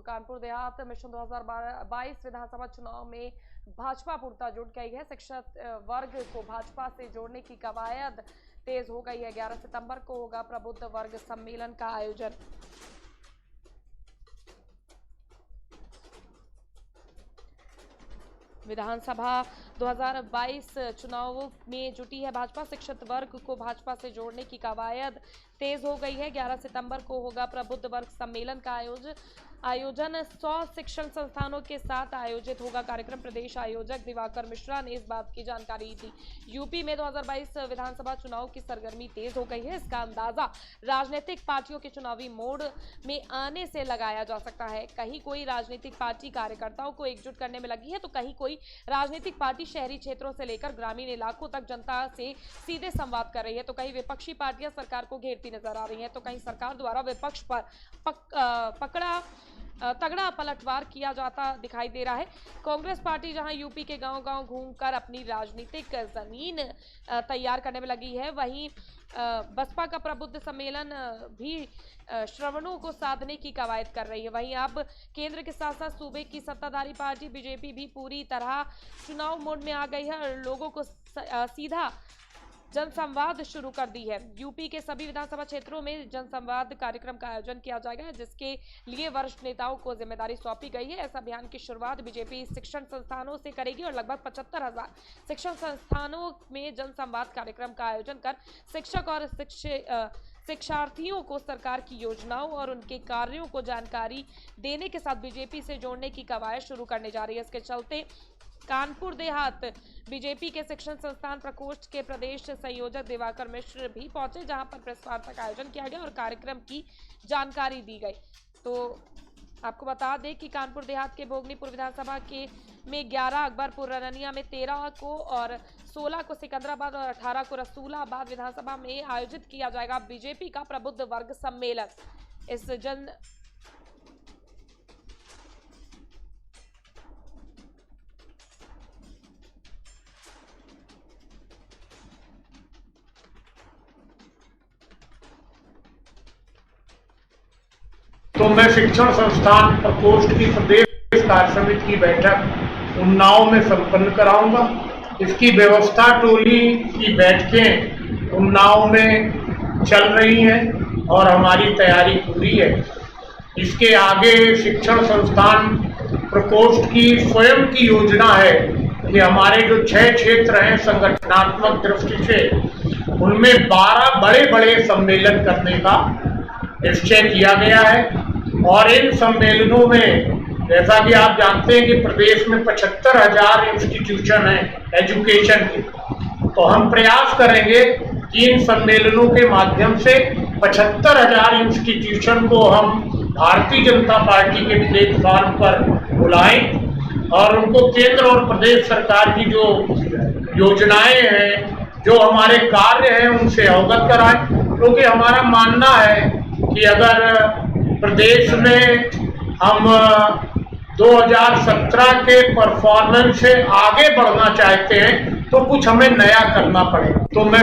Kanpur Dehat mission 2022 विधानसभा चुनाव में भाजपा पुरता जुट गई है। शिक्षक वर्ग को भाजपा से जोड़ने की कवायद तेज हो गई है। 11 सितंबर को होगा प्रबुद्ध वर्ग सम्मेलन का आयोजन। विधानसभा 2022 चुनाव में जुटी है भाजपा। शिक्षक वर्ग को भाजपा से जोड़ने की कवायद तेज हो गई है। 11 सितंबर को होगा प्रबुद्ध वर्ग सम्मेलन का आयोजन 100 शिक्षण संस्थानों के साथ आयोजित होगा कार्यक्रम। प्रदेश आयोजक दिवाकर मिश्रा ने इस बात की जानकारी दी। यूपी में 2022 विधानसभा चुनाव की सरगर्मी तेज हो गई है। इसका अंदाजा राजनीतिक पार्टियों के चुनावी मोड में आने से लगाया जा सकता है। कहीं कोई राजनीतिक पार्टी कार्यकर्ताओं को एकजुट करने में लगी है, तो कहीं कोई राजनीतिक पार्टी शहरी क्षेत्रों से लेकर ग्रामीण इलाकों तक जनता से सीधे संवाद कर रही है, तो कहीं विपक्षी पार्टियां सरकार को घेरती नजर आ रही हैं, तो कहीं सरकार द्वारा विपक्ष पर तगड़ा पलटवार किया जाता दिखाई दे रहा है। कांग्रेस पार्टी जहां यूपी के गांव-गांव घूमकर अपनी राजनीतिक जमीन तैयार करने में लगी है, वहीं बसपा का प्रबुद्ध सम्मेलन भी श्रवणों को साधने की कवायद कर रही है। वहीं अब केंद्र के साथ साथ सूबे की सत्ताधारी पार्टी बीजेपी भी पूरी तरह चुनाव मोड में आ गई है और लोगों को सीधा जनसंवाद शुरू कर दी है। यूपी के सभी विधानसभा क्षेत्रों में जनसंवाद कार्यक्रम का आयोजन किया जाएगा, जिसके लिए वरिष्ठ नेताओं को जिम्मेदारी सौंपी गई है। इस अभियान की शुरुआत बीजेपी शिक्षण संस्थानों से करेगी और लगभग 75,000 शिक्षण संस्थानों में जनसंवाद कार्यक्रम का आयोजन कर शिक्षक और शिक्षार्थियों को सरकार की योजनाओं और उनके कार्यों को जानकारी देने के साथ बीजेपी से जोड़ने की कवायद शुरू करने जा रही है। इसके चलते कानपुर देहात बीजेपी के शिक्षण संस्थान प्रकोष्ठ के प्रदेश संयोजक दिवाकर मिश्र भी पहुंचे, जहां पर प्रेस वार्ता का आयोजन किया गया और कार्यक्रम की जानकारी दी गई। तो आपको बता दें कि कानपुर देहात के भोगनीपुर विधानसभा के में 11, अकबरपुर रनिया में 13 को और 16 को सिकंदराबाद और 18 को रसूलाबाद विधानसभा में आयोजित किया जाएगा बीजेपी का प्रबुद्ध वर्ग सम्मेलन। इस तो मैं शिक्षण संस्थान प्रकोष्ठ की प्रदेश कार्य समिति की बैठक उन्नाव में संपन्न कराऊंगा। इसकी व्यवस्था टोली की बैठकें उन्नाव में चल रही हैं और हमारी तैयारी पूरी है। इसके आगे शिक्षण संस्थान प्रकोष्ठ की स्वयं की योजना है कि हमारे जो 6 क्षेत्र हैं संगठनात्मक दृष्टि से, उनमें 12 बड़े सम्मेलन करने का निश्चय किया गया है। और इन सम्मेलनों में जैसा कि आप जानते हैं कि प्रदेश में 75,000 इंस्टीट्यूशन हैं एजुकेशन के, तो हम प्रयास करेंगे कि इन सम्मेलनों के माध्यम से 75,000 इंस्टीट्यूशन को हम भारतीय जनता पार्टी के प्लेटफॉर्म पर बुलाएं और उनको केंद्र और प्रदेश सरकार की जो योजनाएं हैं, जो हमारे कार्य हैं, उनसे अवगत कराएं। क्योंकि हमारा मानना है कि अगर प्रदेश में हम 2017 के परफॉर्मेंस से आगे बढ़ना चाहते हैं तो कुछ हमें नया करना पड़ेगा। तो मैं